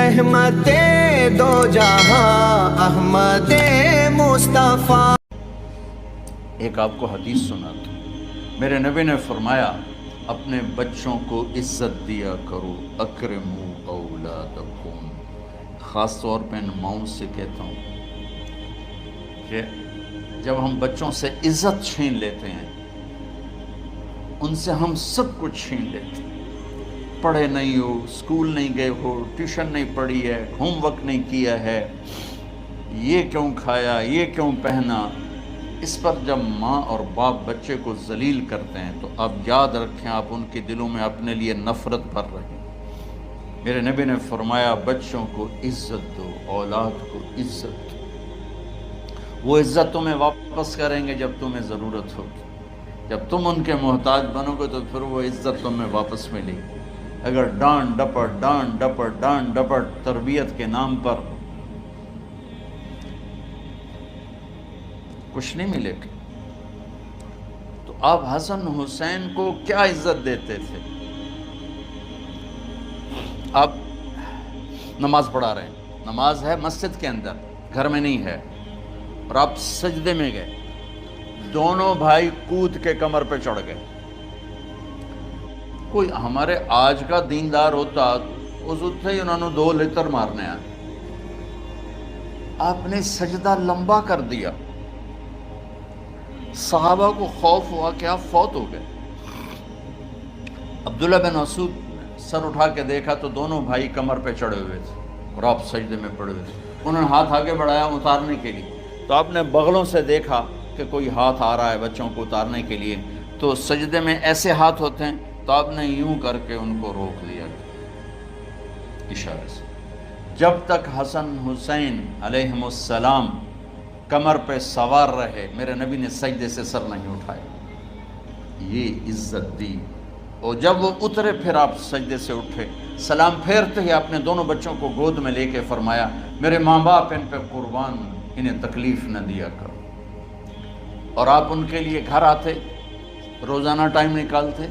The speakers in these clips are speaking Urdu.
رحمت دو جہاں احمد مصطفیٰ۔ ایک آپ کو حدیث سناتا ہوں۔ میرے نبی نے فرمایا اپنے بچوں کو عزت دیا کرو، اکرموا اولادکم۔ خاص طور پہ ان ماؤں سے کہتا ہوں کہ جب ہم بچوں سے عزت چھین لیتے ہیں، ان سے ہم سب کچھ چھین لیتے ہیں۔ پڑھے نہیں ہو، اسکول نہیں گئے ہو، ٹیوشن نہیں پڑھی ہے، ہوم ورک نہیں کیا ہے، یہ کیوں کھایا، یہ کیوں پہنا، اس پر جب ماں اور باپ بچے کو ذلیل کرتے ہیں تو آپ یاد رکھیں آپ ان کے دلوں میں اپنے لیے نفرت بھر رہے ہیں۔ میرے نبی نے فرمایا بچوں کو عزت دو، اولاد کو عزت دو۔ وہ عزت تمہیں واپس کریں گے جب تمہیں ضرورت ہوگی۔ جب تم ان کے محتاج بنو گے تو پھر وہ عزت تمہیں واپس ملے گی۔ اگر ڈانٹ ڈپٹ تربیت کے نام پر کچھ نہیں ملے گا، تو آپ حسن حسین کو کیا عزت دیتے تھے؟ آپ نماز پڑھا رہے ہیں، نماز ہے مسجد کے اندر، گھر میں نہیں ہے، اور آپ سجدے میں گئے، دونوں بھائی کود کے کمر پہ چڑھ گئے۔ کوئی ہمارے آج کا دیندار ہوتا اس سے ہی انہوں نے 2 لتر مارنے آئے۔ آپ نے سجدہ لمبا کر دیا، صحابہ کو خوف ہوا کہ آپ فوت ہو گئے۔ عبداللہ بن مسعود سر اٹھا کے دیکھا تو دونوں بھائی کمر پہ چڑھے ہوئے تھے اور آپ سجدے میں پڑے ہوئے تھے۔ انہوں نے ہاتھ آگے بڑھایا اتارنے کے لیے، تو آپ نے بغلوں سے دیکھا کہ کوئی ہاتھ آ رہا ہے بچوں کو اتارنے کے لیے، تو سجدے میں ایسے ہاتھ ہوتے ہیں، تو آپ نے یوں کر کے ان کو روک دیا اشارے سے۔ جب تک حسن حسین علیہم السلام کمر پہ سوار رہے میرے نبی نے سجدے سے سر نہیں اٹھایا، یہ عزت دی۔ اور جب وہ اترے پھر آپ سجدے سے اٹھے، سلام پھیرتے ہی آپ نے دونوں بچوں کو گود میں لے کے فرمایا میرے ماں باپ ان پہ قربان، انہیں تکلیف نہ دیا کرو۔ اور آپ ان کے لیے گھر آتے، روزانہ ٹائم نکالتے۔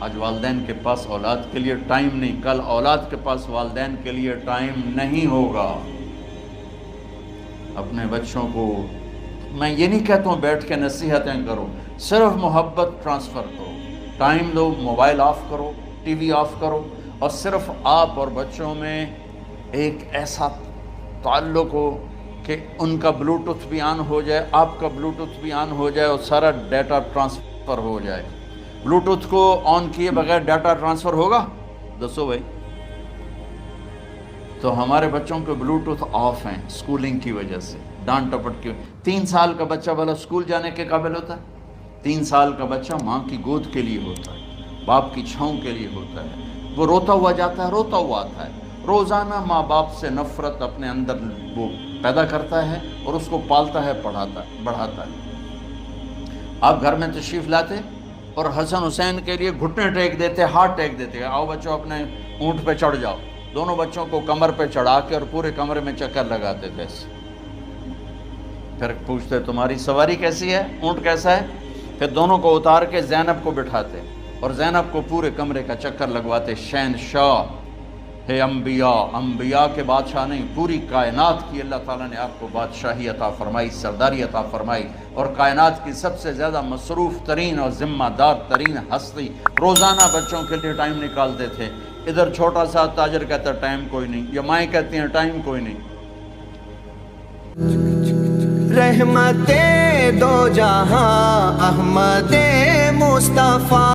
آج والدین کے پاس اولاد کے لیے ٹائم نہیں، کل اولاد کے پاس والدین کے لیے ٹائم نہیں ہوگا۔ اپنے بچوں کو میں یہ نہیں کہتا ہوں بیٹھ کے نصیحتیں کرو، صرف محبت ٹرانسفر کرو، ٹائم دو، موبائل آف کرو، ٹی وی آف کرو، اور صرف آپ اور بچوں میں ایک ایسا تعلق ہو کہ ان کا بلوٹوتھ بھی آن ہو جائے، آپ کا بلوٹوتھ بھی آن ہو جائے، اور سارا ڈیٹا ٹرانسفر ہو جائے۔ بلوٹوتھ کو آن کیے بغیر ڈیٹا ٹرانسفر ہوگا؟ دسو بھائی۔ تو ہمارے بچوں کے بلوٹوتھ آف ہیں سکولنگ کی وجہ سے، ڈانٹ ٹپٹ کی۔ 3 سال کا بچہ بھلا سکول جانے کے قابل ہوتا ہے؟ 3 سال کا بچہ ماں کی گود کے لیے ہوتا ہے، باپ کی چھاؤں کے لیے ہوتا ہے، وہ روتا ہوا جاتا ہے، روتا ہوا آتا ہے، روزانہ ماں باپ سے نفرت اپنے اندر وہ پیدا کرتا ہے اور اس کو پالتا ہے، بڑھاتا ہے۔ آپ گھر میں تشریف لاتے اور حسن حسین کے لیے گھٹنے ٹیک دیتے، ہاتھ ٹیک دیتے، آؤ بچوں اپنے اونٹ پہ چڑھ جاؤ۔ دونوں بچوں کو کمر پہ چڑھا کے اور پورے کمرے میں چکر لگاتے تھے ایسے۔ پھر پوچھتے تمہاری سواری کیسی ہے، اونٹ کیسا ہے؟ پھر دونوں کو اتار کے زینب کو بٹھاتے اور زینب کو پورے کمرے کا چکر لگواتے۔ شہنشاہ ہے انبیاء، انبیاء کے بادشاہ نہیں، پوری کائنات کی اللہ تعالیٰ نے آپ کو بادشاہی عطا فرمائی، سرداری عطا فرمائی، اور کائنات کی سب سے زیادہ مصروف ترین اور ذمہ دار ترین ہستی روزانہ بچوں کے لیے ٹائم نکالتے تھے۔ ادھر چھوٹا سا تاجر کہتا ہے ٹائم کوئی نہیں، یا مائیں کہتی ہیں ٹائم کوئی نہیں۔ رحمت دو جہاں احمد مصطفیٰ۔